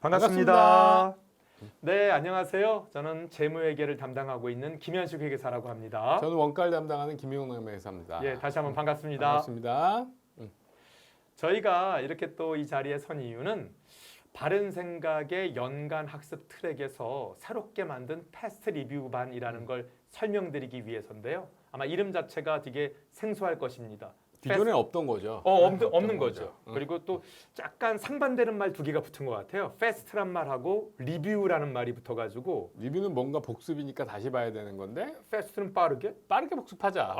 반갑습니다. 네, 안녕하세요. 저는 재무회계를 담당하고 있는 김현식 회계사라고 합니다. 저는 원가를 담당하는 김용남 회계사입니다. 예, 다시 한번 반갑습니다. 반갑습니다. 저희가 이렇게 또 이 자리에 선 이유는 바른생각의 연간 학습 트랙에서 새롭게 만든 패스트 리뷰반이라는 걸 설명드리기 위해서인데요. 아마 이름 자체가 되게 생소할 것입니다. 기존에 없던 거죠. 없는 거죠. 그리고 또 약간 상반되는 말 두 개가 붙은 것 같아요. 패스트란 말하고 리뷰라는 말이 붙어가지고 리뷰는 뭔가 복습이니까 다시 봐야 되는 건데 패스트는 빠르게? 빠르게 복습하자.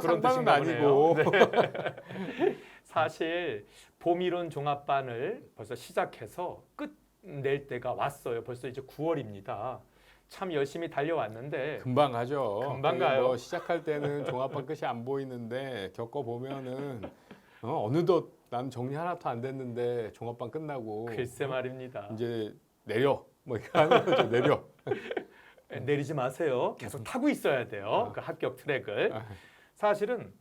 그런 상반은 뜻인가 아니고. 보네요. 네. 사실 봄이론 종합반을 벌써 시작해서 끝낼 때가 왔어요. 벌써 이제 9월입니다. 참 열심히 달려왔는데 금방 가죠. 금방 가요. 뭐 시작할 때는 종합반 끝이 안 보이는데 겪어 보면은 어느덧 난 정리 하나도 안 됐는데 종합반 끝나고 글쎄 말입니다. 이제 내려 뭐 이렇게 하는 거죠. 내려. 내리지 마세요. 계속 타고 있어야 돼요. 그 합격 트랙을. 사실은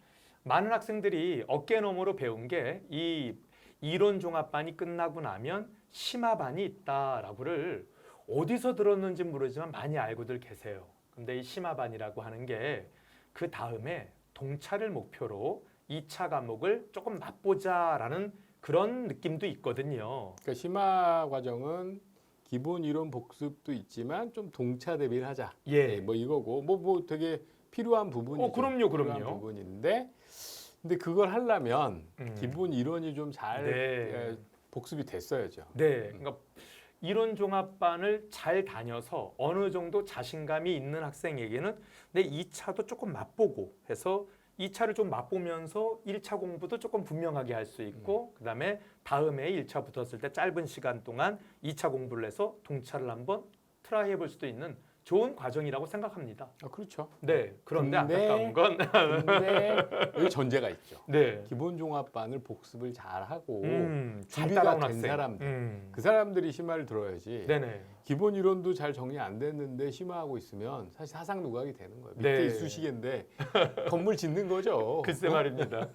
많은 학생들이 어깨너머로 배운 게 이 이론 종합반이 끝나고 나면 심화반이 있다라고를 어디서 들었는지 모르지만 많이 알고들 계세요. 근데 이 심화반이라고 하는 게 그 다음에 동차를 목표로 2차 과목을 조금 맛보자라는 그런 느낌도 있거든요. 그러니까 심화 과정은 기본 이론 복습도 있지만 좀 동차 대비를 하자. 예. 뭐 이거고 뭐 되게 필요한 부분이죠. 그럼요. 필요한 부분인데 근데 그걸 하려면 기본 이론이 좀 잘 네. 복습이 됐어야죠. 네. 그러니까 이론 종합반을 잘 다녀서 어느 정도 자신감이 있는 학생에게는 내 2차도 조금 맛보고 해서 2차를 좀 맛보면서 1차 공부도 조금 분명하게 할 수 있고 그다음에 다음에 1차 붙었을 때 짧은 시간 동안 2차 공부를 해서 동차를 한번 트라이 해볼 수도 있는 좋은 과정이라고 생각합니다. 그렇죠. 네. 그런데 근데 안타까운 건 근데 여기 전제가 있죠. 네. 기본 종합반을 복습을 잘 하고 잘 준비가 따라온 된 학생. 사람들. 그 사람들이 심화를 들어야지. 네네. 기본 이론도 잘 정리 안 됐는데 심화하고 있으면 사실 사상 누각이 되는 거예요. 밑에 네. 이쑤시개인데 건물 짓는 거죠. 글쎄 말입니다.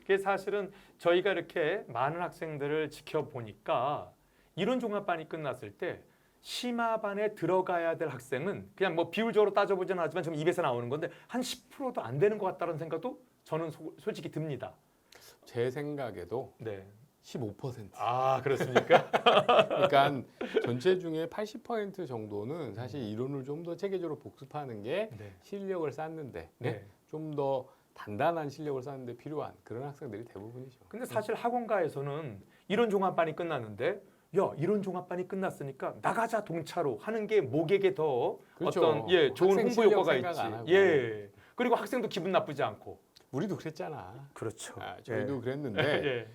그게 사실은 저희가 이렇게 많은 학생들을 지켜보니까 이론 종합반이 끝났을 때 심화반에 들어가야 될 학생은 그냥 뭐 비율적으로 따져보지는 않지만 지금 입에서 나오는 건데 한 10%도 안 되는 것 같다는 생각도 저는 솔직히 듭니다. 제 생각에도 네. 15%. 그렇습니까? 그러니까 전체 중에 80% 정도는 사실 이론을 좀 더 체계적으로 복습하는 게 네. 실력을 쌓는데 네. 좀 더 단단한 실력을 쌓는데 필요한 그런 학생들이 대부분이죠. 근데 사실 학원가에서는 이론 종합반이 끝났는데 야 이론 종합반이 끝났으니까 나가자 동차로 하는 게 목에게 더 그렇죠. 어떤 좋은 학생 홍보 실력 효과가 생각 안 하고. 있지. 그리고 학생도 기분 나쁘지 않고. 우리도 그랬잖아. 그렇죠. 저희도 그랬는데 예.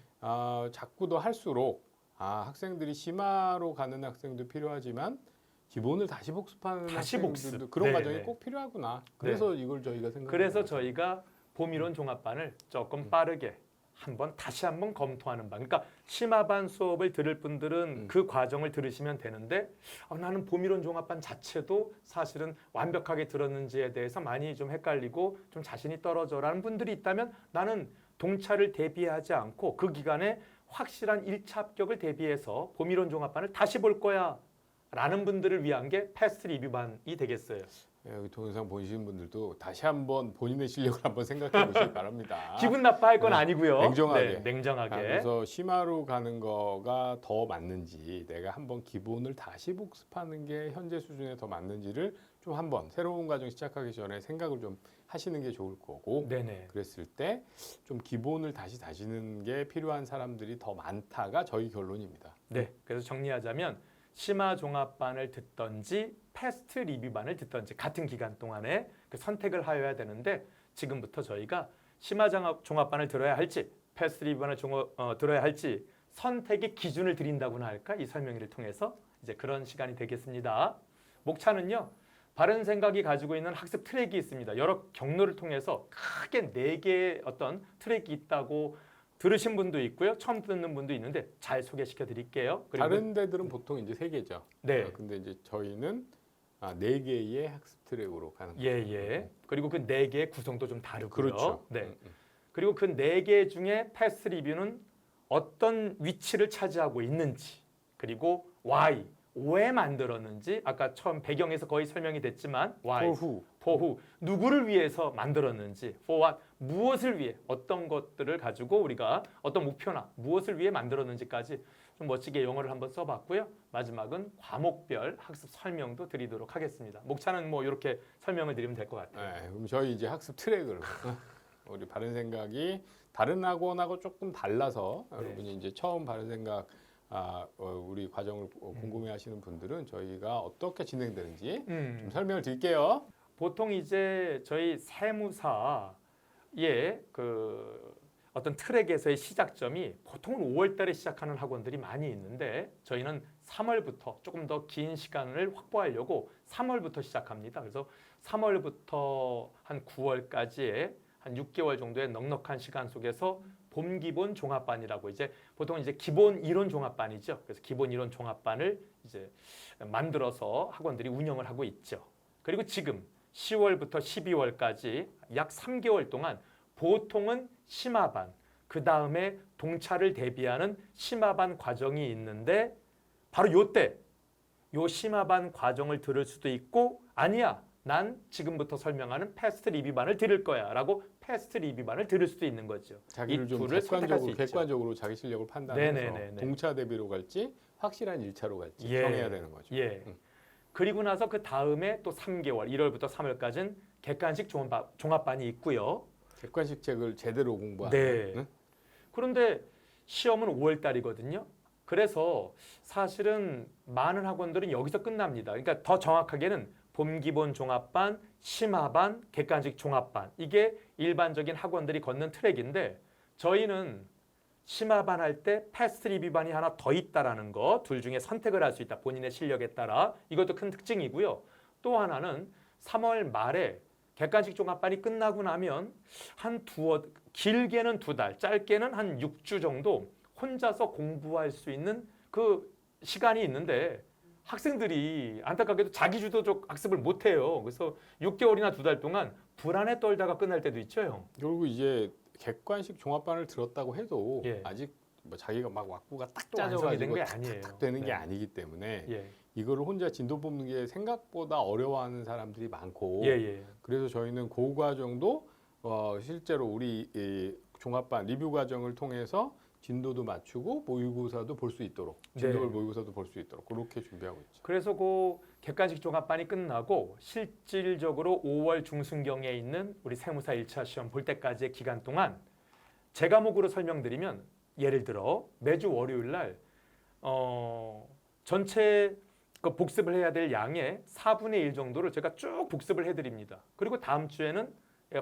자꾸 더 할수록 학생들이 심화로 가는 학생도 필요하지만 기본을 다시 복습하는 다시 학생들도 복습. 그런 네, 과정이 네. 꼭 필요하구나. 그래서 이걸 저희가 생각. 그래서 저희가 봄이론 종합반을 조금 빠르게 다시 한번 검토하는 반. 그러니까 심화반 수업을 들을 분들은 그 과정을 들으시면 되는데 나는 봄이론 종합반 자체도 사실은 완벽하게 들었는지에 대해서 많이 좀 헷갈리고 좀 자신이 떨어져라는 분들이 있다면 나는 동차를 대비하지 않고 그 기간에 확실한 1차 합격을 대비해서 봄이론 종합반을 다시 볼 거야 라는 분들을 위한 게 패스트 리뷰반이 되겠어요. 여기 동영상 보시는 분들도 다시 한번 본인의 실력을 한번 생각해 보시기 바랍니다. 기분 나빠할 건 아니고요. 냉정하게. 네, 냉정하게. 그래서 심화로 가는 거가 더 맞는지 내가 한번 기본을 다시 복습하는 게 현재 수준에 더 맞는지를 좀 한번 새로운 과정 시작하기 전에 생각을 좀 하시는 게 좋을 거고 네네. 그랬을 때 좀 기본을 다시 다지는 게 필요한 사람들이 더 많다가 저희 결론입니다. 네. 그래서 정리하자면 심화 종합반을 듣던지 패스트 리뷰반을 듣던지 같은 기간 동안에 그 선택을 하여야 되는데 지금부터 저희가 심화 종합반을 들어야 할지 패스트 리뷰반을 들어야 할지 선택의 기준을 드린다고나 할까 이 설명회를 통해서 이제 그런 시간이 되겠습니다. 목차는요. 바른 생각이 가지고 있는 학습 트랙이 있습니다. 여러 경로를 통해서 크게 4개의 어떤 트랙이 있다고 들으신 분도 있고요. 처음 듣는 분도 있는데 잘 소개시켜 드릴게요. 다른 데들은 보통 이제 3개죠. 네. 근데 이제 저희는 4개의 학습 트랙으로 가는 거죠. 예. 그리고 그 4개의 구성도 좀 다르고요. 그렇죠. 네. 그리고 그 4개 중에 패스트 리뷰는 어떤 위치를 차지하고 있는지 그리고 why 왜 만들었는지 아까 처음 배경에서 거의 설명이 됐지만 why for for 누구를 위해서 만들었는지 for what 무엇을 위해 어떤 것들을 가지고 우리가 어떤 목표나 무엇을 위해 만들었는지까지 좀 멋지게 영어를 한번 써봤고요. 마지막은 과목별 학습 설명도 드리도록 하겠습니다. 목차는 뭐 이렇게 설명을 드리면 될 것 같아요. 네, 그럼 저희 이제 학습 트랙을 우리 바른 생각이 다른 학원하고 조금 달라서 네. 여러분이 이제 처음 바른 생각 우리 과정을 궁금해하시는 분들은 저희가 어떻게 진행되는지 좀 설명을 드릴게요. 보통 이제 저희 세무사의 그 어떤 트랙에서의 시작점이 보통은 5월 달에 시작하는 학원들이 많이 있는데 저희는 3월부터 조금 더 긴 시간을 확보하려고 3월부터 시작합니다. 그래서 3월부터 한 9월까지의 한 6개월 정도의 넉넉한 시간 속에서 봄 기본 종합반이라고 이제 보통 이제 기본 이론 종합반이죠. 그래서 기본 이론 종합반을 이제 만들어서 학원들이 운영을 하고 있죠. 그리고 지금 10월부터 12월까지 약 3개월 동안 보통은 심화반, 그 다음에 동차를 대비하는 심화반 과정이 있는데 바로 요때 요 심화반 과정을 들을 수도 있고 아니야 난 지금부터 설명하는 패스트 리뷰반을 들을 거야 라고 패스트 리뷰반을 들을 수도 있는 거죠. 자기를 이 좀 둘을 선택할 수 있죠. 객관적으로 자기 실력을 판단해서 네네네네. 동차 대비로 갈지 확실한 1차로 갈지 예. 정해야 되는 거죠. 예. 그리고 나서 그 다음에 또 3개월 1월부터 3월까지는 객관식 종합반이 있고요. 객관식 책을 제대로 공부하는. 네. 응? 그런데 시험은 5월 달이거든요. 그래서 사실은 많은 학원들은 여기서 끝납니다. 그러니까 더 정확하게는 봄 기본 종합반, 심화반, 객관식 종합반. 이게 일반적인 학원들이 걷는 트랙인데 저희는 심화반 할 때 패스트 리뷰반이 하나 더 있다라는 거, 둘 중에 선택을 할 수 있다. 본인의 실력에 따라. 이것도 큰 특징이고요. 또 하나는 3월 말에 객관식 종합반이 끝나고 나면 한 길게는 2달, 짧게는 한 6주 정도 혼자서 공부할 수 있는 그 시간이 있는데 학생들이 안타깝게도 자기 주도적 학습을 못 해요. 그래서 6개월이나 2달 동안 불안에 떨다가 끝날 때도 있죠, 형. 그리고 이제 객관식 종합반을 들었다고 해도 예. 아직 뭐 자기가 막 왁구가 딱 또 완성이 된 짜져가지고 게 아니에요. 탁 되는 게 네. 아니기 때문에 예. 이거를 혼자 진도 뽑는 게 생각보다 어려워하는 사람들이 많고 예, 예. 그래서 저희는 그 과정도 실제로 우리 이 종합반 리뷰 과정을 통해서 진도도 맞추고 모의고사도 볼 수 있도록 진도별 네. 모의고사도 볼 수 있도록 그렇게 준비하고 있죠. 그래서 그 객관식 종합반이 끝나고 실질적으로 5월 중순경에 있는 우리 세무사 1차 시험 볼 때까지의 기간 동안 제 과목으로 설명드리면 예를 들어 매주 월요일 날 전체 그 복습을 해야 될 양의 4분의 1 정도를 제가 쭉 복습을 해드립니다. 그리고 다음 주에는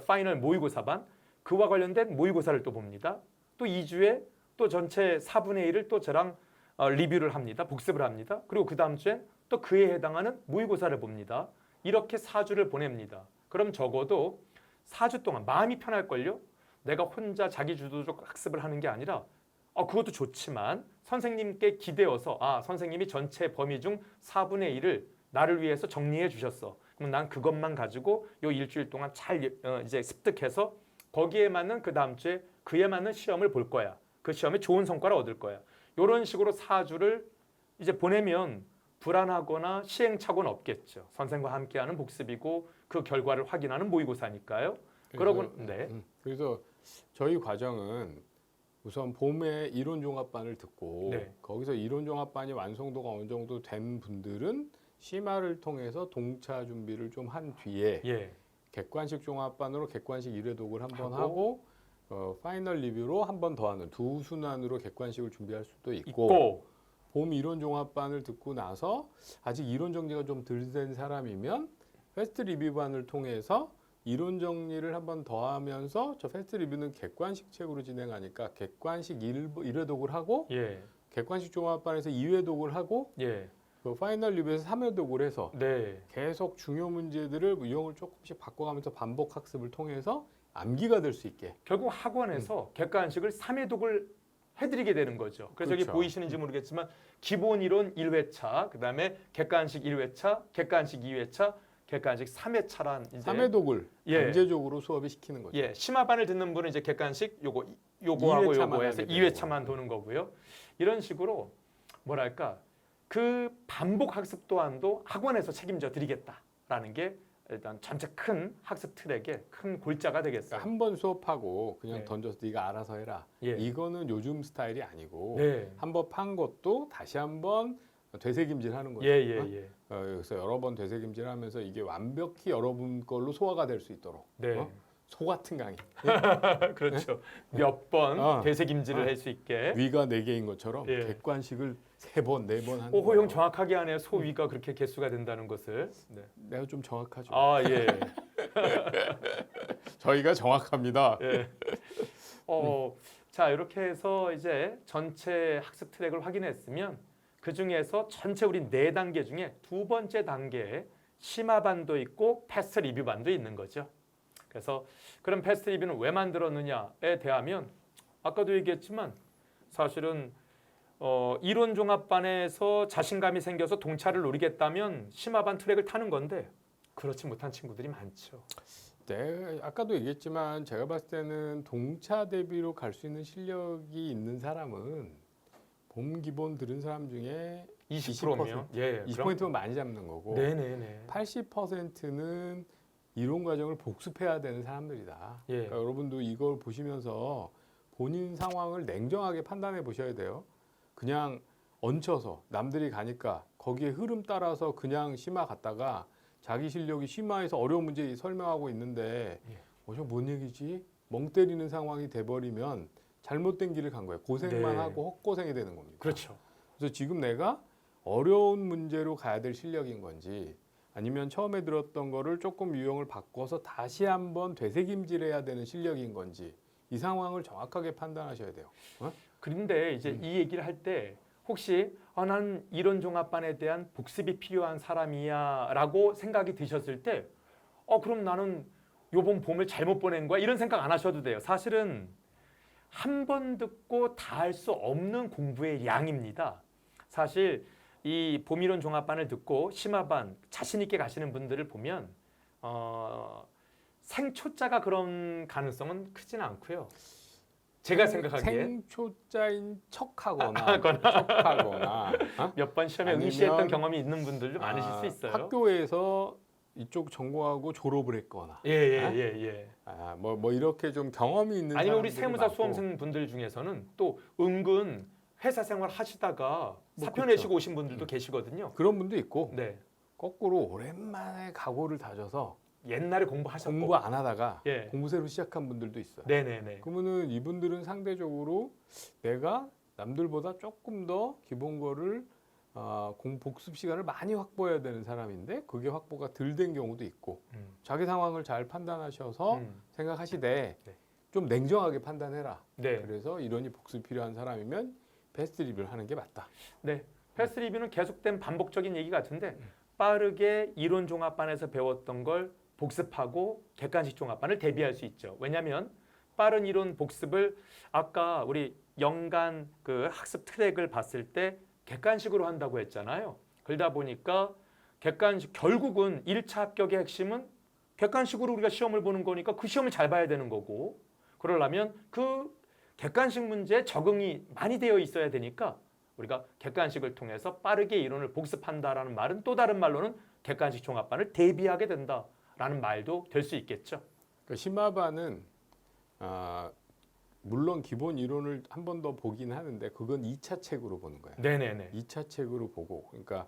파이널 모의고사반 그와 관련된 모의고사를 또 봅니다. 또 2주에 또 전체 4분의 1을 또 저랑 리뷰를 합니다. 복습을 합니다. 그리고 그 다음 주엔 또 그에 해당하는 모의고사를 봅니다. 이렇게 4주를 보냅니다. 그럼 적어도 4주 동안 마음이 편할걸요? 내가 혼자 자기 주도적 학습을 하는 게 아니라 그것도 좋지만 선생님께 기대어서 선생님이 전체 범위 중 4분의 1을 나를 위해서 정리해 주셨어. 그럼 난 그것만 가지고 요 일주일 동안 잘 이제 습득해서 거기에 맞는 그 다음 주에 그에 맞는 시험을 볼 거야. 그 시험에 좋은 성과를 얻을 거야. 이런 식으로 4주를 이제 보내면 불안하거나 시행착오는 없겠죠. 선생과 함께하는 복습이고 그 결과를 확인하는 모의고사니까요. 그래서 저희 과정은 우선 봄에 이론 종합반을 듣고 네. 거기서 이론 종합반이 완성도가 어느 정도 된 분들은 심화를 통해서 동차 준비를 좀 한 뒤에 예. 객관식 종합반으로 객관식 1회 독을 한번 하고 파이널 리뷰로 한 번 더 하는 두 순환으로 객관식을 준비할 수도 있고 봄 이론 종합반을 듣고 나서 아직 이론 정리가 좀 덜 된 사람이면 패스트 리뷰반을 통해서 이론 정리를 한 번 더 하면서 저 패스트 리뷰는 객관식 책으로 진행하니까 객관식 1회 독을 하고 예. 객관식 종합반에서 2회 독을 하고 예. 그 파이널 리뷰에서 3회 독을 해서 네. 계속 중요 문제들을 유형을 조금씩 바꿔가면서 반복 학습을 통해서 암기가 될 수 있게 결국 학원에서 객관식을 3회 독을 해드리게 되는 거죠. 그래서 여기 그렇죠. 보이시는지 모르겠지만 기본 이론 1회차, 그다음에 객관식 1회차, 객관식 2회차, 객관식 3회차란 이제 3회 독을 예. 강제적으로 수업이 시키는 거죠. 예, 심화반을 듣는 분은 이제 객관식 요거하고 2회차만 요거 해서 하게 2회차만 되고. 도는 거고요. 이런 식으로 뭐랄까 그 반복 학습 또한도 학원에서 책임져 드리겠다라는 게 일단 전체 큰 학습 트랙의 큰 골자가 되겠어요. 한 번 수업하고 그냥 네. 던져서 네가 알아서 해라. 예. 이거는 요즘 스타일이 아니고 네. 한 번 판 것도 다시 한번 되새김질하는 거죠. 예, 예, 어? 예. 그래서 여러 번 되새김질하면서 이게 완벽히 여러분 걸로 소화가 될 수 있도록 네. 소 같은 강의. 그렇죠. 몇 번 되새김질을 어. 할 수 있게. 위가 4개인 것처럼 예. 객관식을 3번, 4번 하는 오호 거예요. 형 정확하게 하네요. 소위가 그렇게 개수가 된다는 것을. 네. 내가 좀 정확하죠. 아 예. 저희가 정확합니다. 예. 자 이렇게 해서 이제 전체 학습 트랙을 확인했으면 그 중에서 전체 우리 4단계 중에 두 번째 단계에 심화반도 있고 패스트 리뷰반도 있는 거죠. 그래서 그럼 패스트 리뷰는 왜 만들었느냐에 대하면 아까도 얘기했지만 사실은 이론 종합반에서 자신감이 생겨서 동차를 노리겠다면 심화반 트랙을 타는 건데 그렇지 못한 친구들이 많죠. 네, 아까도 얘기했지만 제가 봤을 때는 동차 대비로 갈 수 있는 실력이 있는 사람은 봄 기본 들은 사람 중에 20%면 20%면 많이 잡는 거고 네네네. 80%는 이론 과정을 복습해야 되는 사람들이다. 예. 그러니까 여러분도 이걸 보시면서 본인 상황을 냉정하게 판단해 보셔야 돼요. 그냥 얹혀서 남들이 가니까 거기에 흐름 따라서 그냥 심화 갔다가 자기 실력이 심화해서 어려운 문제 설명하고 있는데 예. 저뭔 얘기지? 멍 때리는 상황이 돼버리면 잘못된 길을 간 거예요. 고생만 네. 하고 헛고생이 되는 겁니다. 그렇죠. 그래서 지금 내가 어려운 문제로 가야 될 실력인 건지 아니면 처음에 들었던 거를 조금 유형을 바꿔서 다시 한번 되새김질해야 되는 실력인 건지 이 상황을 정확하게 판단하셔야 돼요. 그런데 이제 이 얘기를 할 때 혹시 난 이론 종합반에 대한 복습이 필요한 사람이야라고 생각이 드셨을 때 그럼 나는 요번 봄을 잘못 보낸 거야 이런 생각 안 하셔도 돼요. 사실은 한 번 듣고 다 할 수 없는 공부의 양입니다. 사실 이 봄이론 종합반을 듣고 심화반 자신 있게 가시는 분들을 보면 생초자가 그런 가능성은 크진 않고요. 제가 생각하기에 생초자인 척하거나 몇 번 시험에 아니면 응시했던 경험이 있는 분들도 많으실 수 있어요. 학교에서 이쪽 전공하고 졸업을 했거나 예. 뭐 이렇게 좀 경험이 있는 아니면 우리 사람들이 세무사 많고. 수험생 분들 중에서는 또 은근 회사 생활 하시다가 뭐 사표 그렇죠. 내시고 오신 분들도 계시거든요. 그런 분도 있고 네. 거꾸로 오랜만에 각오를 다져서 옛날에 공부하셨고 공부 안 하다가 예. 공부 새로 시작한 분들도 있어요. 네네네. 그러면은 이분들은 상대적으로 내가 남들보다 조금 더 기본 거를 복습 시간을 많이 확보해야 되는 사람인데 그게 확보가 덜 된 경우도 있고 자기 상황을 잘 판단하셔서 생각하시되 네. 좀 냉정하게 판단해라. 네. 그래서 이론이 복습 필요한 사람이면 패스트 리뷰를 하는 게 맞다. 네. 패스트 리뷰는 계속된 반복적인 얘기 같은데 빠르게 이론 종합반에서 배웠던 걸 복습하고 객관식 종합반을 대비할 수 있죠. 왜냐하면 빠른 이론 복습을 아까 우리 연간 그 학습 트랙을 봤을 때 객관식으로 한다고 했잖아요. 그러다 보니까 객관식 결국은 1차 합격의 핵심은 객관식으로 우리가 시험을 보는 거니까 그 시험을 잘 봐야 되는 거고 그러려면 그 객관식 문제에 적응이 많이 되어 있어야 되니까 우리가 객관식을 통해서 빠르게 이론을 복습한다라는 말은 또 다른 말로는 객관식 종합반을 대비하게 된다라는 말도 될 수 있겠죠. 그러니까 심화반은 물론 기본 이론을 한 번 더 보긴 하는데 그건 2차 책으로 보는 거예요. 네네네. 2차 책으로 보고 그러니까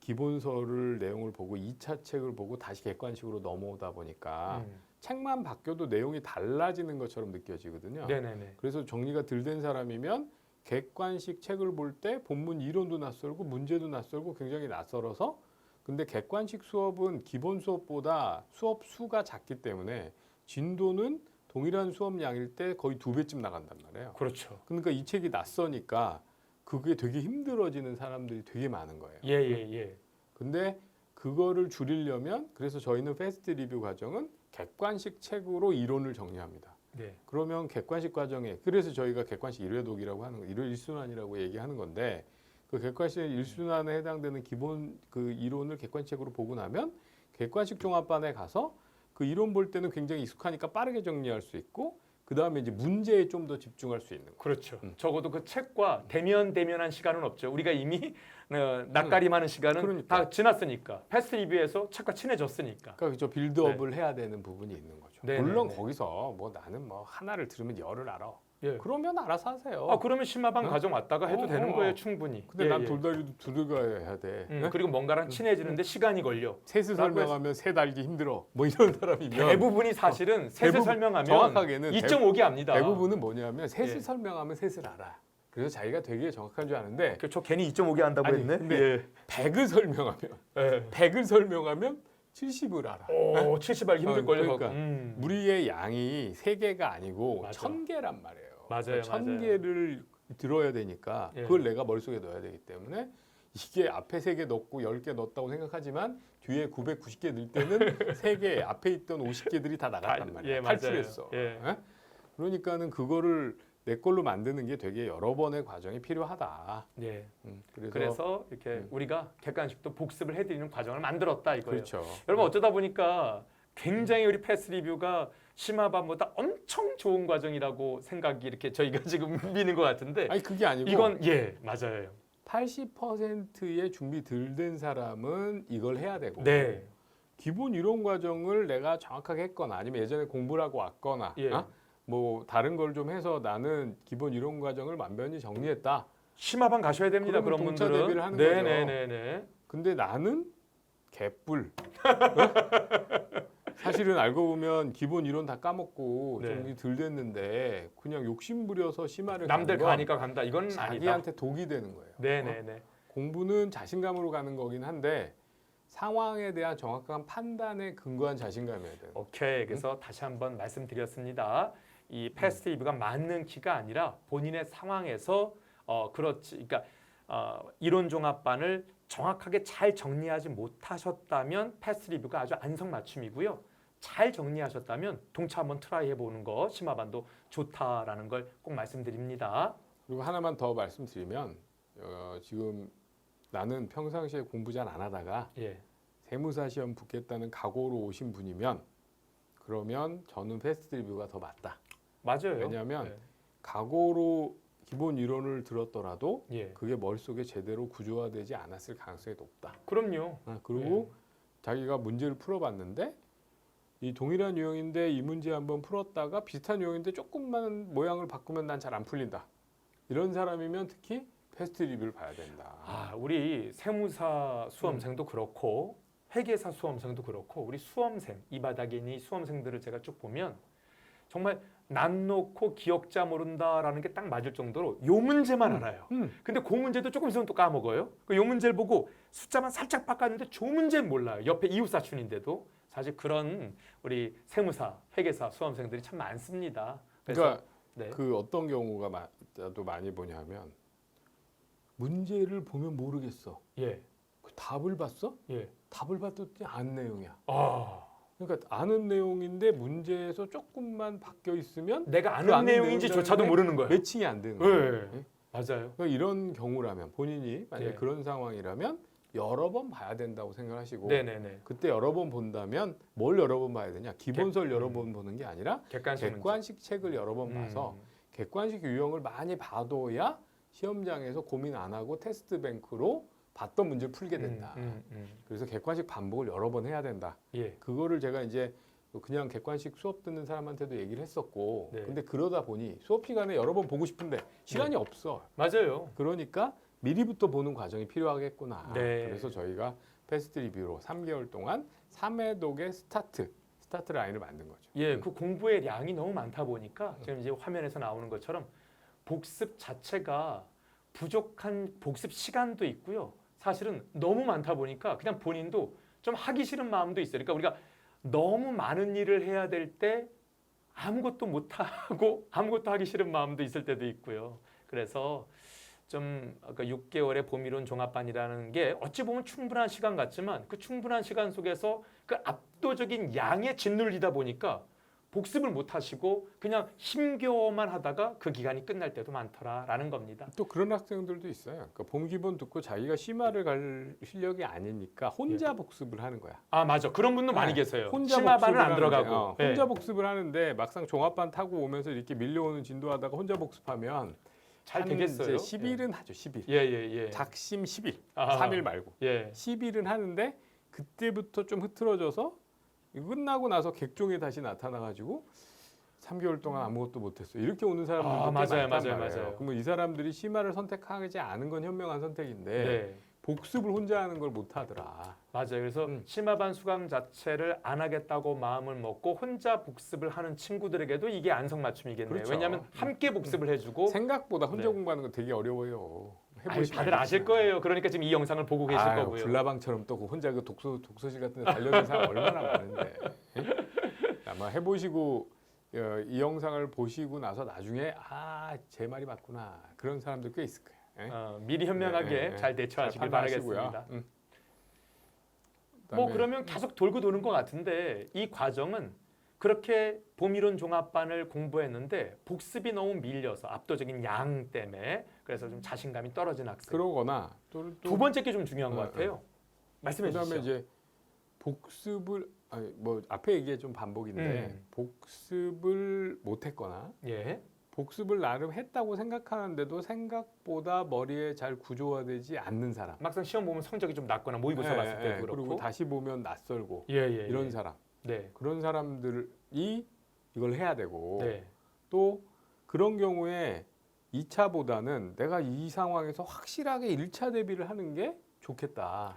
기본서를 내용을 보고 2차 책을 보고 다시 객관식으로 넘어오다 보니까 책만 바뀌어도 내용이 달라지는 것처럼 느껴지거든요. 네네네. 그래서 정리가 덜 된 사람이면 객관식 책을 볼 때 본문 이론도 낯설고 문제도 낯설고 굉장히 낯설어서 근데 객관식 수업은 기본 수업보다 수업 수가 작기 때문에 진도는 동일한 수업량일 때 거의 2배쯤 나간단 말이에요. 그렇죠. 그러니까 이 책이 낯서니까 그게 되게 힘들어지는 사람들이 되게 많은 거예요. 예. 근데 그거를 줄이려면 그래서 저희는 패스트 리뷰 과정은 객관식 책으로 이론을 정리합니다. 네. 그러면 객관식 과정에 그래서 저희가 객관식 1회독이라고 하는 거, 1순환이라고 얘기하는 건데 그 객관식 1순환에 해당되는 기본 그 이론을 객관식으로 보고 나면 객관식 종합반에 가서 그 이론 볼 때는 굉장히 익숙하니까 빠르게 정리할 수 있고 그 다음에 이제 문제에 좀 더 집중할 수 있는 거. 그렇죠. 적어도 그 책과 대면한 시간은 없죠. 우리가 이미 낯가림하는 시간은 그러니까. 다 지났으니까. 패스트 리뷰에서 책과 친해졌으니까. 그러니까 저 빌드업을 해야 되는 부분이 있는 거죠. 네, 물론 네, 네. 거기서 뭐 나는 뭐 하나를 들으면 열을 알아. 예. 그러면 알아서 하세요. 그러면 심화반 어? 과정 왔다가 해도 되는 어. 거예요, 충분히. 근데 예, 난 예. 돌다리도 들어가야 돼. 네? 그리고 뭔가랑 친해지는데 시간이 걸려. 셋을 라고 설명하면 셋 알기 힘들어. 뭐 이런 사람이면 대부분이 사실은 셋을 대부분, 설명하면 정확하게는 2.5개 압니다. 대부분은 뭐냐면 셋을 예. 설명하면 셋을 알아. 그래서 자기가 되게 정확한 줄 아는데 저 괜히 2.5개 한다고 아니, 했네. 근데 100을 설명하면 예. 100을 설명하면 70을 알아. 오, 70알 힘들 걸요. 그러니까 음. 우리의 양이 3개가 아니고 맞아. 1000개란 말이에요. 맞아요, 1000개를 들어야 되니까 예. 그걸 내가 머릿속에 넣어야 되기 때문에 이게 앞에 3개 넣고 10개 넣었다고 생각하지만 뒤에 990개 넣을 때는 3개 앞에 있던 50개들이 다 나갔단 말이에요. 예, 맞아요. 탈출했어. 예. 예? 그러니까는 그거를 내 걸로 만드는 게 되게 여러 번의 과정이 필요하다. 예. 그래서 이렇게 우리가 객관식도 복습을 해드리는 과정을 만들었다 이거예요. 그렇죠. 여러분 어쩌다 보니까 굉장히 우리 패스 리뷰가 심화반보다 엄청 좋은 과정이라고 생각이 이렇게 저희가 지금 미는 것 같은데 아니 그게 아니고 이건 맞아요. 80%의 준비 덜 된 사람은 이걸 해야 되고 네. 기본 이론 과정을 내가 정확하게 했거나 아니면 예전에 공부를 하고 왔거나 예. 뭐 다른 걸 좀 해서 나는 기본 이론 과정을 완전히 정리했다. 심화반 가셔야 됩니다. 그러면 그런 동차 분들은. 대비를 하는 거죠. 네네네네. 근데 나는 개뿔. 사실은 알고 보면 기본 이론 다 까먹고 네. 정리 덜 됐는데 그냥 욕심 부려서 심화를 남들 가는 건 가니까 간다. 이건 아니다. 자기한테 독이 되는 거예요. 네네네. 공부는 자신감으로 가는 거긴 한데 상황에 대한 정확한 판단에 근거한 자신감이어야 돼요. 오케이. 그래서 다시 한번 말씀드렸습니다. 이 패스트 리뷰가 맞는 키가 아니라 본인의 상황에서 그렇지. 그러니까 이론 종합반을 정확하게 잘 정리하지 못하셨다면 패스트 리뷰가 아주 안성맞춤이고요. 잘 정리하셨다면 동차 한번 트라이 해보는 거 심화반도 좋다라는 걸 꼭 말씀드립니다. 그리고 하나만 더 말씀드리면 지금 나는 평상시에 공부 잘 안 하다가 예. 세무사 시험 붙겠다는 각오로 오신 분이면 그러면 저는 패스트 리뷰가 더 맞다. 맞아요. 왜냐하면 각오로 기본 이론을 들었더라도 예. 그게 머릿속에 제대로 구조화되지 않았을 가능성이 높다. 그럼요. 그리고 자기가 문제를 풀어봤는데 이 동일한 유형인데 이 문제 한번 풀었다가 비슷한 유형인데 조금만 모양을 바꾸면 난 잘 안 풀린다. 이런 사람이면 특히 패스트 리뷰를 봐야 된다. 우리 세무사 수험생도 그렇고 회계사 수험생도 그렇고 우리 수험생 이 바닥에 있는 이 수험생들을 제가 쭉 보면 정말 난 놓고 기억자 모른다라는 게 딱 맞을 정도로 요 문제만 알아요. 근데 그 문제도 조금 있으면 또 까먹어요. 요 문제를 보고 숫자만 살짝 바꿨는데 저 문제는 몰라요. 옆에 이웃사촌인데도 사실 그런 우리 세무사, 회계사 수험생들이 참 많습니다. 그래서 그러니까 네. 그 어떤 경우가 나도 많이 보냐면 문제를 보면 모르겠어. 예. 그 답을 봤어? 예. 답을 봤더니 아는 내용이야. 아, 그러니까 아는 내용인데 문제에서 조금만 바뀌어 있으면 내가 그 아는 아는 내용인지조차도 내용이라는 모르는 거예요. 매칭이 안 되는 거예요. 예. 예? 맞아요. 그러니까 이런 경우라면 본인이 만약에 예. 그런 상황이라면 여러 번 봐야 된다고 생각하시고 네네네. 그때 여러 번 본다면 뭘 여러 번 봐야 되냐? 기본설 여러 번 보는 게 아니라 객관식 객관식 책을 여러 번 봐서 객관식 유형을 많이 봐둬야 시험장에서 고민 안 하고 테스트 뱅크로 봤던 문제를 풀게 된다. 그래서 객관식 반복을 여러 번 해야 된다. 예. 그거를 제가 이제 그냥 객관식 수업 듣는 사람한테도 얘기를 했었고 네. 근데 그러다 보니 수업 시간에 여러 번 보고 싶은데 시간이 없어. 맞아요. 그러니까 미리부터 보는 과정이 필요하겠구나. 네. 그래서 저희가 패스트 리뷰로 3개월 동안 3회독의 스타트 라인을 만든 거죠. 예, 그 공부의 양이 너무 많다 보니까 지금 이제 화면에서 나오는 것처럼 복습 자체가 부족한 복습 시간도 있고요. 사실은 너무 많다 보니까 그냥 본인도 좀 하기 싫은 마음도 있어요. 그러니까 우리가 너무 많은 일을 해야 될 때 아무것도 못하고 아무것도 하기 싫은 마음도 있을 때도 있고요. 그래서 좀 아까 6개월의 봄이론 종합반이라는 게 어찌 보면 충분한 시간 같지만 그 충분한 시간 속에서 그 압도적인 양에 짓눌리다 보니까 복습을 못 하시고 그냥 힘겨워만 하다가 그 기간이 끝날 때도 많더라라는 겁니다. 또 그런 학생들도 있어요. 그러니까 봄 기본 듣고 자기가 심화를 갈 실력이 아니니까 혼자 복습을 하는 거야. 아 맞아. 그런 분도 많이 네. 계세요. 혼자 심화반은 복습을 안 들어가고. 하는데, 예. 혼자 복습을 하는데 막상 종합반 타고 오면서 이렇게 밀려오는 진도하다가 혼자 복습하면 잘 한 되겠어요. 이제 10일은 하죠. 10일. 예예예. 작심 10일. 아. 3일 말고. 예. 10일은 하는데 그때부터 좀 흐트러져서 끝나고 나서 객종에 다시 나타나가지고 3개월 동안 아무것도 못했어. 이렇게 오는 사람들도 아, 꽤 맞아요, 많단 맞아요, 말이에요. 맞아요. 그러면 이 사람들이 심화를 선택하지 않은 건 현명한 선택인데 네. 복습을 혼자 하는 걸 못하더라. 맞아요. 그래서 심화반 수강 자체를 안 하겠다고 마음을 먹고 혼자 복습을 하는 친구들에게도 이게 안성맞춤이겠네요. 그렇죠. 왜냐하면 함께 복습을 해주고 생각보다 혼자 네. 공부하는 거 되게 어려워요. 아유, 해보시면 다들 아실 알겠지만. 거예요. 그러니까 지금 이 영상을 보고 계실 아유, 거고요. 불나방처럼 또 혼자 그 독서실 같은 데 달려있는 사람 얼마나 많은데. 아마 해보시고 이 영상을 보시고 나서 나중에 제 말이 맞구나 그런 사람들 꽤 있을 거예요. 미리 현명하게 잘 대처하시길 바라겠습니다. 뭐 그러면 계속 돌고 도는 것 같은데 이 과정은 그렇게 봄이론 종합반을 공부했는데 복습이 너무 밀려서 압도적인 양 때문에 그래서 좀 자신감이 떨어진 학생. 그러거나 또 두 번째 게 좀 중요한 것 같아요. 말씀해 주시죠. 그다음에 이제 복습을 뭐 앞에 얘기에 좀 반복인데 복습을 못했거나 예. 복습을 나름 했다고 생각하는데도 생각보다 머리에 잘 구조화되지 않는 사람. 막상 시험 보면 성적이 좀 낮거나 모의고사 봤을 때도 그렇고. 그리고 다시 보면 낯설고 예. 이런 사람. 네. 그런 사람들이 이걸 해야 되고 네. 또 그런 경우에 2차보다는 내가 이 상황에서 확실하게 1차 대비를 하는 게 좋겠다.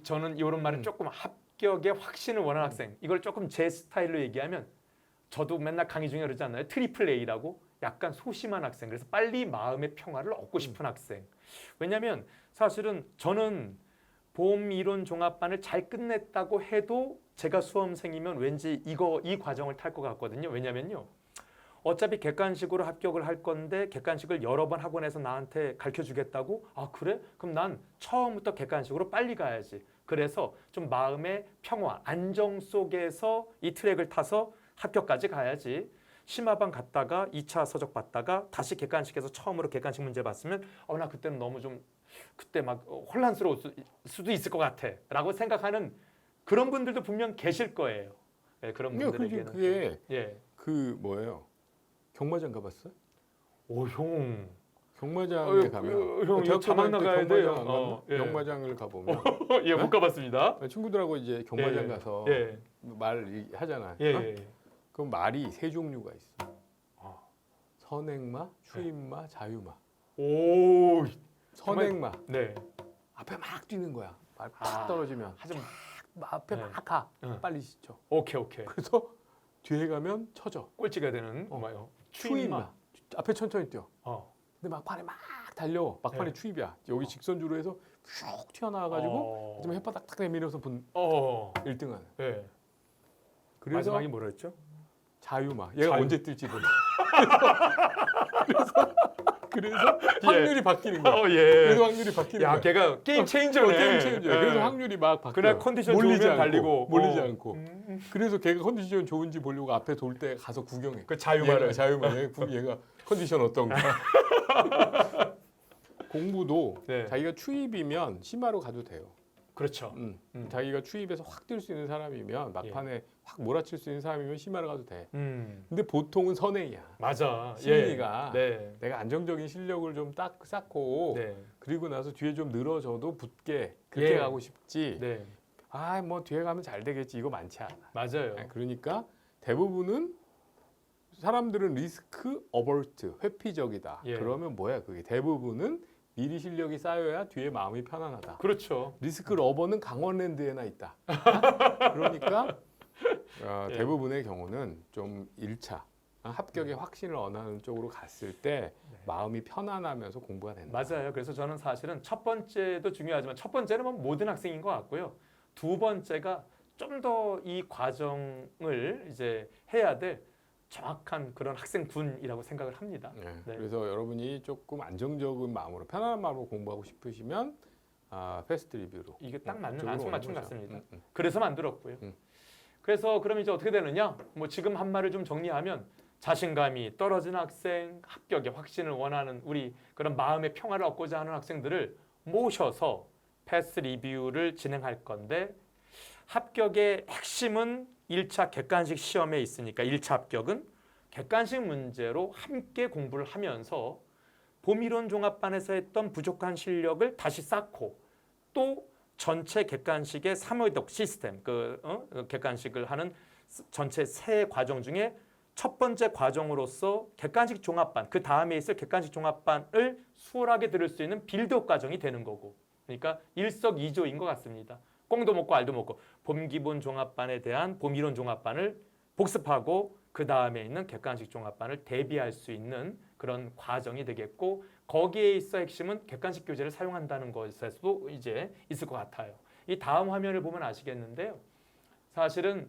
저는 이런 말은 조금 합격의 확신을 원하는 학생. 이걸 조금 제 스타일로 얘기하면 저도 맨날 강의 중에 그러지 않나요? 트리플 A라고 약간 소심한 학생. 그래서 빨리 마음의 평화를 얻고 싶은 학생. 왜냐하면 사실은 저는 봄 이론 종합반을 잘 끝냈다고 해도 제가 수험생이면 왠지 이 과정을 탈 것 같거든요. 왜냐면요. 어차피 객관식으로 합격을 할 건데 객관식을 여러 번 학원에서 나한테 가르쳐 주겠다고? 아, 그래? 그럼 난 처음부터 객관식으로 빨리 가야지. 그래서 좀 마음의 평화, 안정 속에서 이 트랙을 타서 합격까지 가야지. 심화반 갔다가 2차 서적 봤다가 다시 객관식에서 처음으로 객관식 문제 봤으면 나 그때는 너무 좀 그때 막 혼란스러울 수도 있을 것 같아 라고 생각하는 그런 분들도 분명 계실 거예요. 네, 그런 분들에게는. 그게 예. 그 뭐예요? 경마장 가봤어? 오, 형. 경마장에 가면 형, 이거 자막 나가야 돼요. 예. 경마장을 가보면 예, 못 가봤습니다. 친구들하고 이제 경마장 예. 가서 예. 말 하잖아. 예. 그럼 말이 세 종류가 있어. 아. 선행마, 추임마, 자유마. 오. 선행마 네. 앞에 막 뛰는 거야. 말 아. 팍 떨어지면 하지만 앞에 네. 막 가. 응. 빨리 지쳐. 오케이. 그래서 뒤에 가면 쳐져. 꼴찌가 되는 뭐요? 추임마. 앞에 천천히 뛰어. 근데 막판에 막 달려. 막판에 네. 추입이야. 여기 직선주로 해서 쭉 튀어나와가지고 좀 혓바닥 딱 내밀어서 분 1등하는. 네. 그래서 마지막이 뭐라 했죠? 자유마. 얘가 자유. 언제 뛸지 몰라. 그래서 확률이 바뀌는 거야. 예. 그래서 확률이 바뀌는 야, 거야. 걔가 게임 체인저네. 게임 체인저. 그래서 확률이 막 바뀌어. 그날 컨디션 몰리지 좋으면 않고, 달리고 몰리지 않고. 그래서 걔가 컨디션 좋은지 보려고 앞에 돌 때 가서 구경해. 그 자유마를. 자유마. 얘가 컨디션 어떤가. 공부도 네. 자기가 추입이면 심화로 가도 돼요. 그렇죠. 자기가 추입해서 확 뛸 수 있는 사람이면 막판에 확 몰아칠 수 있는 사람이면 심화로 가도 돼. 근데 보통은 선행이야. 맞아. 심리가 네. 내가 안정적인 실력을 좀 딱 쌓고 네. 그리고 나서 뒤에 좀 늘어져도 붙게 그렇게 예. 가고 싶지. 네. 뭐 뒤에 가면 잘 되겠지. 이거 많지 않아. 맞아요. 그러니까 대부분은 사람들은 리스크 어버트, 회피적이다. 예. 그러면 뭐야? 그게 대부분은 미리 실력이 쌓여야 뒤에 마음이 편안하다. 그렇죠. 리스크 러버는 강원랜드에나 있다. 그러니까 예. 대부분의 경우는 좀 1차 합격의 확신을 원하는 쪽으로 갔을 때 마음이 편안하면서 공부가 된다. 맞아요. 그래서 저는 사실은 첫 번째도 중요하지만 첫 번째는 뭐 모든 학생인 것 같고요. 두 번째가 좀 더 이 과정을 이제 해야 될 정확한 그런 학생군이라고 생각을 합니다. 네. 그래서 여러분이 조금 안정적인 마음으로 편안한 마음으로 공부하고 싶으시면 패스트 리뷰로 이게 딱 맞는 쪽으로 안성맞춤 해보죠. 같습니다. 그래서 만들었고요. 그래서 그럼 이제 어떻게 되느냐? 뭐 지금 한 말을 좀 정리하면 자신감이 떨어진 학생, 합격의 확신을 원하는 우리 그런 마음의 평화를 얻고자 하는 학생들을 모셔서 패스 리뷰를 진행할 건데 합격의 핵심은 1차 객관식 시험에 있으니까 1차 합격은 객관식 문제로 함께 공부를 하면서 봄이론 종합반에서 했던 부족한 실력을 다시 쌓고 또 전체 객관식의 3회독 시스템, 객관식을 하는 전체 세 과정 중에 첫 번째 과정으로서 객관식 종합반, 그 다음에 있을 객관식 종합반을 수월하게 들을 수 있는 빌드업 과정이 되는 거고, 그러니까 일석이조인 것 같습니다. 꽁도 먹고 알도 먹고 봄 기본 종합반에 대한 봄 이론 종합반을 복습하고 그 다음에 있는 객관식 종합반을 대비할 수 있는 그런 과정이 되겠고, 거기에 있어 핵심은 객관식 교재를 사용한다는 것에서도 이제 있을 것 같아요. 이 다음 화면을 보면 아시겠는데요. 사실은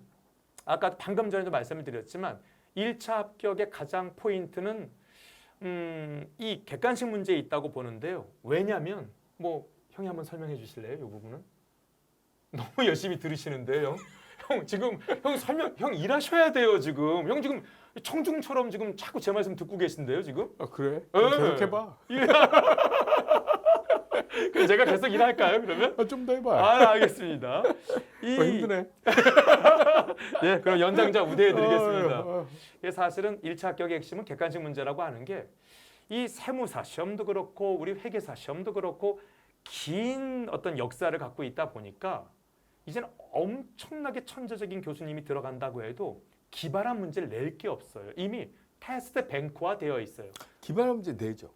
아까 방금 전에도 말씀을 드렸지만 1차 합격의 가장 포인트는 이 객관식 문제에 있다고 보는데요. 왜냐하면 뭐 형이 한번 설명해 주실래요? 이 부분은? 너무 열심히 들으시는데요. 형 지금 형 일하셔야 돼요 지금. 형 지금 청중처럼 지금 자꾸 제 말씀 듣고 계신데요 지금. 아 그래? 예. 계속 해봐. 그럼 제가 계속 일할까요 그러면? 좀 더 해봐. 아 알겠습니다. 힘드네. 예, 그럼 연장자 우대해 드리겠습니다. 어. 이게 사실은 1차 합격의 핵심은 객관식 문제라고 하는 게 이 세무사 시험도 그렇고 우리 회계사 시험도 그렇고 긴 어떤 역사를 갖고 있다 보니까 이제는 엄청나게 천재적인 교수님이 들어간다고 해도 기발한 문제를 낼 게 없어요. 이미 테스트 뱅크화 되어 있어요. 기발한 문제 내죠.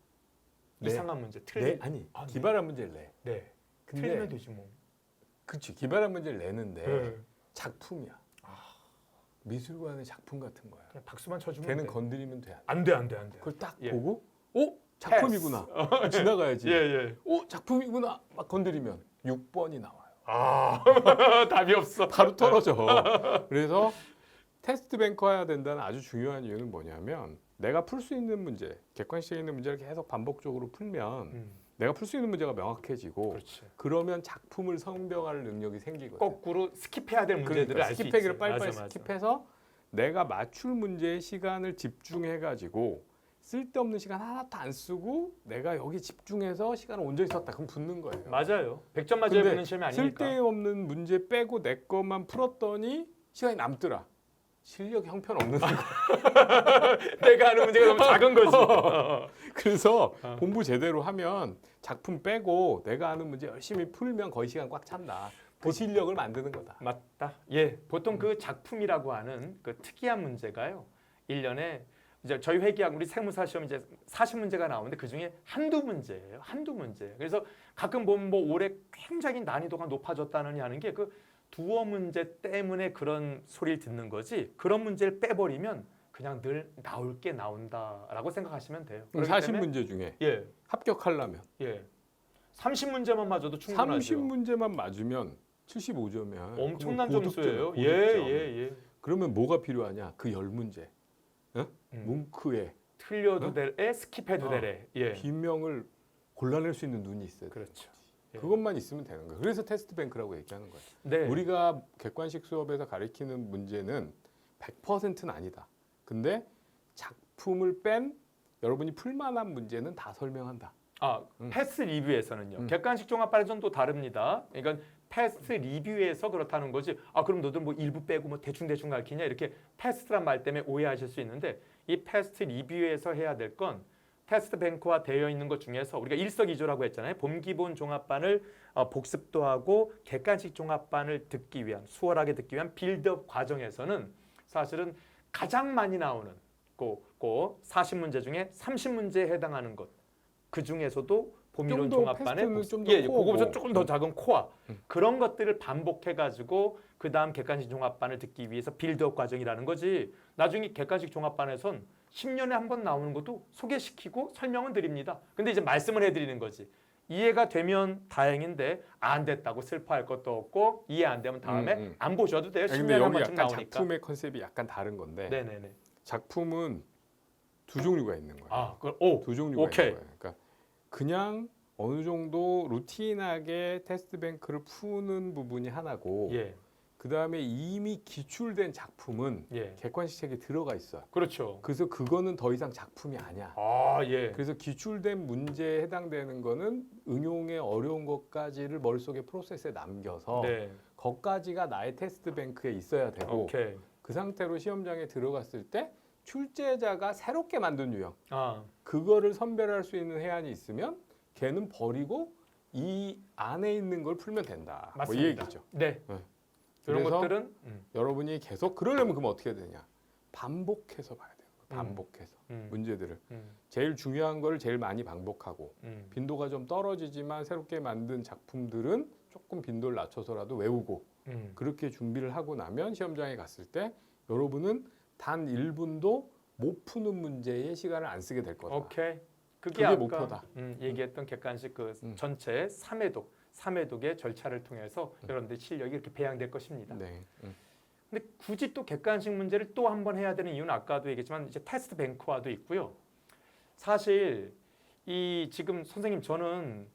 이상한 문제 네, 틀리면 아니 아, 네. 기발한 문제를 내. 네. 근데 틀리면 되지 뭐. 그렇지 기발한 문제를 내는데 네. 작품이야. 미술관의 작품 같은 거야. 그냥 박수만 쳐주면 걔는 돼. 건드리면 돼. 안 돼, 안 돼, 안 돼. 그걸 딱 예. 보고, 작품이구나. 지나가야지. 예, 예. 작품이구나. 막 건드리면 6번이 나와요. 아, 답이 없어. 바로 떨어져. 그래서 테스트 뱅크해야 된다는 아주 중요한 이유는 뭐냐면 내가 풀 수 있는 문제, 객관식에 있는 문제를 계속 반복적으로 풀면 내가 풀 수 있는 문제가 명확해지고 그렇지. 그러면 작품을 성병할 능력이 생기거든. 거꾸로 스킵해야 될 문제들을 알 수 있지. 스킵하기를 빨리빨리 맞아, 맞아. 스킵해서 내가 맞출 문제에 시간을 집중해가지고 쓸데없는 시간 하나도 안 쓰고 내가 여기 집중해서 시간을 온전히 썼다. 그럼 붙는 거예요. 맞아요. 100점 맞아야 근데 되는 시험이 아니니까. 쓸데없는 문제 빼고 내 것만 풀었더니 시간이 남더라. 실력 형편없는 거야. 내가 하는 문제가 너무 작은 거지. 그래서 공부 제대로 하면 작품 빼고 내가 하는 문제 열심히 풀면 거의 시간 꽉 찬다. 그 실력을 만드는 거다. 맞다. 예, 보통 그 작품이라고 하는 그 특이한 문제가요. 1년에 이제 저희 회계학 우리 세무사 시험 이제 40문제가 나오는데 그 중에 한두 문제예요. 한두 문제. 그래서 가끔 보면 뭐 올해 굉장히 난이도가 높아졌다느니 하는 게 그 두어 문제 때문에 그런 소리를 듣는 거지. 그런 문제를 빼버리면 그냥 늘 나올 게 나온다라고 생각하시면 돼요. 그럼 그렇기 때문에 40문제 중에 예, 합격하려면 예. 30문제만 맞아도 충분하죠. 30문제만 맞으면 75점이야. 엄청난 점수예요. 예, 예, 예. 그러면 뭐가 필요하냐? 그 10문제. 뭉크에 틀려도 되래, 스킵해도 되래. 예. 비명을 골라낼 수 있는 눈이 있어요. 그렇죠. 예. 그것만 있으면 되는 거예요. 그래서 테스트 뱅크라고 얘기하는 거예요. 네. 우리가 객관식 수업에서 가리키는 문제는 100%는 아니다. 근데 작품을 뺀 여러분이 풀만한 문제는 다 설명한다. 패스 리뷰에서는요. 음. 객관식 종합반에서는 또 다릅니다. 그러니까 패스 리뷰에서 그렇다는 거지. 그럼 너들 뭐 일부 빼고 뭐 대충 가르치냐 이렇게 패스트란 말 때문에 오해하실 수 있는데 이 패스트 리뷰에서 해야 될 건 테스트 뱅크화 되어 있는 것 중에서 우리가 일석이조라고 했잖아요. 봄 기본 종합반을 복습도 하고 객관식 종합반을 듣기 위한 수월하게 듣기 위한 빌드업 과정에서는 사실은 가장 많이 나오는 그 40문제 중에 30문제에 해당하는 것. 그 중에서도 봄이론 종합반의 그거보다 조금 더 작은 코어 그런 것들을 반복해 가지고 그 다음 객관식 종합반을 듣기 위해서 빌드업 과정이라는 거지. 나중에 객관식 종합반에선 10년에 한 번 나오는 것도 소개시키고 설명은 드립니다. 근데 이제 말씀을 해드리는 거지. 이해가 되면 다행인데 안 됐다고 슬퍼할 것도 없고 이해 안 되면 다음에 안 보셔도 돼요. 10년에 한 번쯤 나오니까. 작품의 컨셉이 약간 다른 건데 네네네. 작품은 두 종류가 있는 거예요. 두 종류가 있는 거예요. 그러니까 그냥 어느 정도 루틴하게 테스트 뱅크를 푸는 부분이 하나고 예. 그다음에 이미 기출된 작품은 예. 객관식 책에 들어가 있어요. 그렇죠. 그래서 그거는 더 이상 작품이 아니야. 아, 예. 그래서 기출된 문제에 해당되는 거는 응용의 어려운 것까지를 머릿속에 프로세스에 남겨서 네. 거기까지가 나의 테스트 뱅크에 있어야 되고 오케이. 그 상태로 시험장에 들어갔을 때 출제자가 새롭게 만든 유형 아, 그거를 선별할 수 있는 해안이 있으면 걔는 버리고 이 안에 있는 걸 풀면 된다. 뭐 맞습니다. 이 얘기죠. 네. 네. 이런 그래서 것들은 여러분이 계속 그러려면 그럼 어떻게 해야 되냐? 반복해서 봐야 돼요. 반복해서 음. 문제들을 음. 제일 중요한 걸 제일 많이 반복하고 음. 빈도가 좀 떨어지지만 새롭게 만든 작품들은 조금 빈도를 낮춰서라도 외우고 그렇게 준비를 하고 나면 시험장에 갔을 때 여러분은 단 1분도 못 푸는 문제에 시간을 안 쓰게 될 거다. 오케이. 그게 아까 목표다. 얘기했던 객관식 그 음. 전체 3회독의 절차를 통해서 여러분들 실력이 이렇게 배양될 것입니다. 네. 근데 굳이 또 객관식 문제를 또 한 번 해야 되는 이유는 아까도 얘기했지만 이제 테스트 뱅크화도 있고요. 사실 이 지금 선생님 저는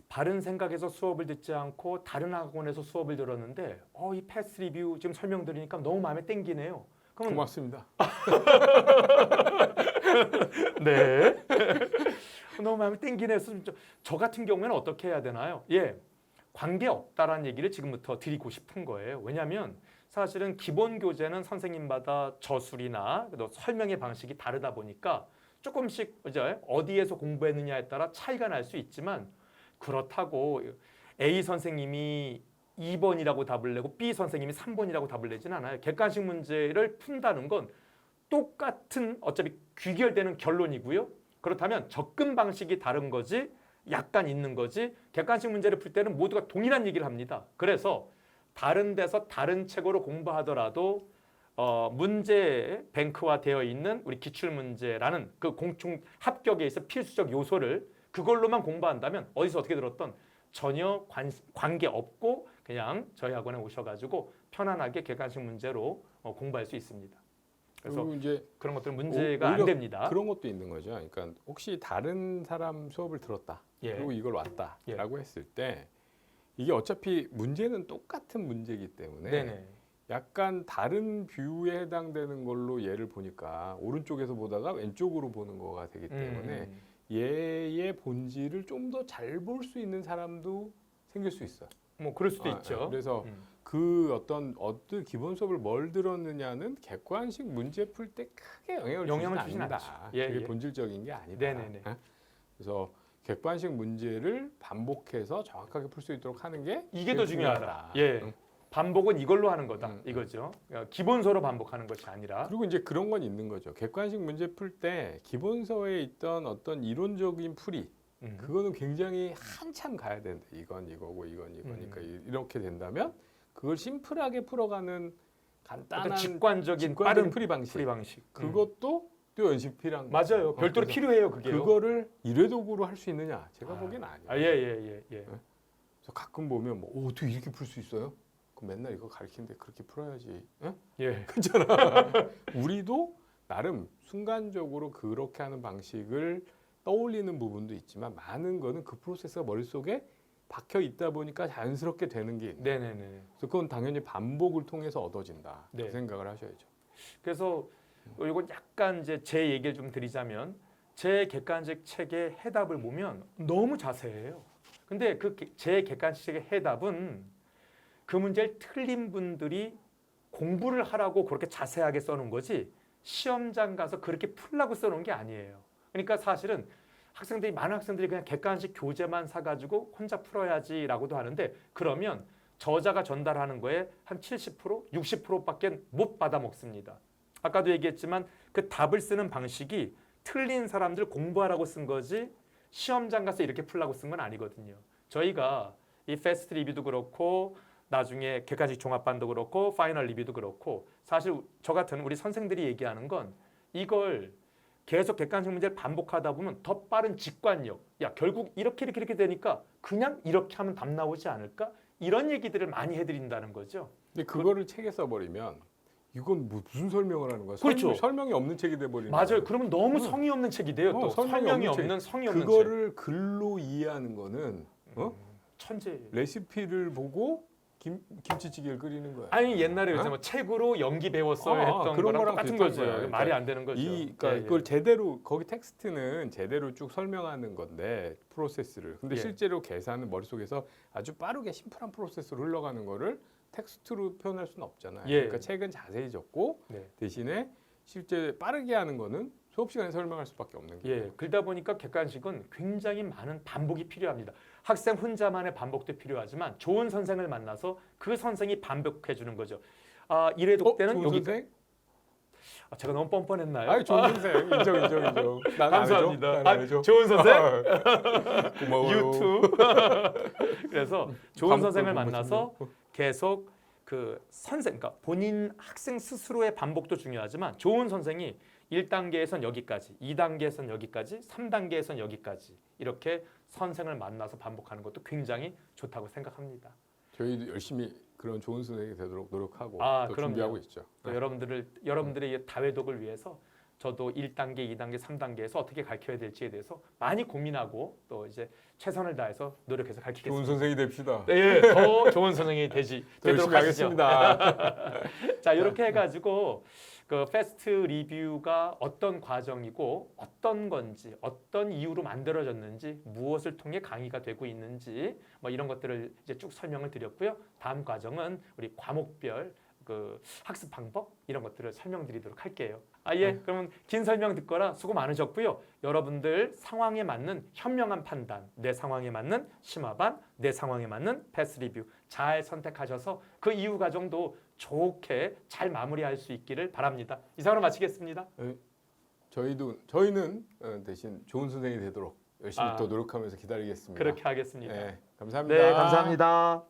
바른 생각에서 수업을 듣지 않고 다른 학원에서 수업을 들었는데 이 패스 리뷰 지금 설명드리니까 너무 마음에 땡기네요. 그럼 고맙습니다. 네. 너무 마음에 땡기네요. 저 같은 경우에는 어떻게 해야 되나요? 예. 관계 없다라는 얘기를 지금부터 드리고 싶은 거예요. 왜냐하면 사실은 기본 교재는 선생님마다 저술이나 또 설명의 방식이 다르다 보니까 조금씩 어디에서 공부했느냐에 따라 차이가 날 수 있지만 그렇다고 A 선생님이 2번이라고 답을 내고 B 선생님이 3번이라고 답을 내진 않아요. 객관식 문제를 푼다는 건 똑같은 어차피 귀결되는 결론이고요. 그렇다면 접근 방식이 다른 거지 약간 있는 거지 객관식 문제를 풀 때는 모두가 동일한 얘기를 합니다. 그래서 다른 데서 다른 책으로 공부하더라도 문제 뱅크화 되어 있는 우리 기출 문제라는 그 공통 합격에 있어 필수적 요소를 그걸로만 공부한다면 어디서 어떻게 들었던 전혀 관계 없고 그냥 저희 학원에 오셔가지고 편안하게 객관식 문제로 공부할 수 있습니다. 그래서 그리고 이제 그런 것들은 문제가 안 오히려 됩니다. 그런 것도 있는 거죠. 그러니까 혹시 다른 사람 수업을 들었다. 예. 그리고 이걸 왔다라고 했을 때 이게 어차피 문제는 똑같은 문제이기 때문에 네네. 약간 다른 뷰에 해당되는 걸로 얘를 보니까 오른쪽에서 보다가 왼쪽으로 보는 거가 되기 때문에 얘의 본질을 좀 더 잘 볼 수 있는 사람도 생길 수 있어요. 뭐 그럴 수도 있죠. 그래서 그 어떤 기본 수업을 뭘 들었느냐는 객관식 문제 풀 때 크게 영향을 주진 않는다. 예, 그게 예. 본질적인 게 아니다. 네네네. 그래서 객관식 문제를 반복해서 정확하게 풀 수 있도록 하는 게 이게 더 중요하다. 중요하다. 예. 반복은 이걸로 하는 거다. 이거죠. 기본서로 반복하는 것이 아니라. 그리고 이제 그런 건 있는 거죠. 객관식 문제 풀 때 기본서에 있던 어떤 이론적인 풀이 그거는 굉장히 한참 가야 되는데 이건 이거고 이건 이거니까 이렇게 된다면 그걸 심플하게 풀어가는 간단한 직관적인 빠른 풀이 방식. 그것도 또 연습 필요한 거예요. 맞아요. 별도로 필요해요, 그게요. 그거를 일회독으로 할 수 있느냐? 제가 보기엔 아니에요. 예. 그래서 가끔 보면 뭐 어떻게 이렇게 풀 수 있어요? 그럼 맨날 이거 가르치는데 그렇게 풀어야지. 예? 예. 그렇잖아. 우리도 나름 순간적으로 그렇게 하는 방식을 떠올리는 부분도 있지만 많은 거는 그 프로세스가 머릿속에 박혀 있다 보니까 자연스럽게 되는 게 있는. 네네네. 그래서 그건 당연히 반복을 통해서 얻어진다. 네. 그 생각을 하셔야죠. 그래서 이건 약간 이제 제 얘기를 좀 드리자면 제 객관식 책의 해답을 보면 너무 자세해요. 근데 그 제 객관식 책의 해답은 그 문제를 틀린 분들이 공부를 하라고 그렇게 자세하게 써놓은 거지 시험장 가서 그렇게 풀라고 써놓은 게 아니에요. 그러니까 사실은 많은 학생들이 그냥 객관식 교재만 사가지고 혼자 풀어야지라고도 하는데 그러면 저자가 전달하는 거에 한 70%, 60%밖에 못 받아 먹습니다. 아까도 얘기했지만 그 답을 쓰는 방식이 틀린 사람들 공부하라고 쓴 거지 시험장 가서 이렇게 풀라고 쓴 건 아니거든요. 저희가 이 패스트 리뷰도 그렇고 나중에 객관식 종합반도 그렇고 파이널 리뷰도 그렇고 사실 저 같은 우리 선생들이 얘기하는 건 이걸 계속 객관식 문제를 반복하다 보면 더 빠른 직관력 야 결국 이렇게 되니까 그냥 이렇게 하면 답 나오지 않을까? 이런 얘기들을 많이 해드린다는 거죠. 근데 그거를 책에 써버리면 이건 무슨 설명을 하는 거야? 그렇죠. 설명이 없는 책이 돼버리는 맞아요. 거야. 그러면 너무 성의 없는 책이 돼요. 또 설명이 없는 성의 없는 그거를 글로 이해하는 거는 천재. 레시피를 보고 김치찌개를 끓이는 거야. 아니 옛날에 그랬잖아. 뭐 책으로 연기 배웠어요 했던 그런 거랑 거랑 똑같은 비슷한 거죠. 거예요. 그러니까 말이 안 되는 거죠. 그러니까 예, 예. 그걸 제대로 거기 텍스트는 제대로 쭉 설명하는 건데 프로세스를. 근데 예. 실제로 계산은 머릿속에서 아주 빠르게 심플한 프로세스로 흘러가는 거를 텍스트로 표현할 수는 없잖아요. 예. 그러니까 책은 자세히 적고 네. 대신에 실제 빠르게 하는 거는 수업 시간에 설명할 수밖에 없는 거예요. 예, 그러다 보니까 객관식은 굉장히 많은 반복이 필요합니다. 학생 혼자만의 반복도 필요하지만 좋은 선생을 만나서 그 선생이 반복해 주는 거죠. 아, 이래독 때는 좋은 여기 선생? 아, 제가 너무 뻔뻔했나요? 아니 좋은 선생 인정. 난 감사합니다. 안 해줘. 아, 좋은 선생? 고마워요. 유튜브. 그래서 좋은 과목 선생을 공부 만나서 못했네. 계속 그 선생, 그러니까 본인 학생 스스로의 반복도 중요하지만 좋은 선생이 1단계에선 여기까지, 2단계에선 여기까지, 3단계에선 여기까지 이렇게 선생을 만나서 반복하는 것도 굉장히 좋다고 생각합니다. 저희도 열심히 그런 좋은 선생이 되도록 노력하고 또 그럼요. 준비하고 있죠. 또 여러분들의 이 다회독을 위해서 저도 1단계, 2단계, 3단계에서 어떻게 가르쳐야 될지에 대해서 많이 고민하고 또 이제 최선을 다해서 노력해서 가르치겠습니다. 좋은 선생이 됩시다. 네, 더 좋은 선생이 되도록 열심히 하시죠. 하겠습니다. 자, 이렇게 해가지고 그 패스트 리뷰가 어떤 과정이고 어떤 건지 어떤 이유로 만들어졌는지 무엇을 통해 강의가 되고 있는지 뭐 이런 것들을 이제 쭉 설명을 드렸고요. 다음 과정은 우리 과목별 그 학습 방법 이런 것들을 설명드리도록 할게요. 그러면 긴 설명 듣거라 수고 많으셨고요. 여러분들 상황에 맞는 현명한 판단, 내 상황에 맞는 심화반, 내 상황에 맞는 패스 리뷰 잘 선택하셔서 그 이후 과정도 좋게 잘 마무리할 수 있기를 바랍니다. 이상으로 마치겠습니다. 저희는 대신 좋은 선생이 되도록 열심히 또 노력하면서 기다리겠습니다. 그렇게 하겠습니다. 네, 감사합니다. 네, 감사합니다.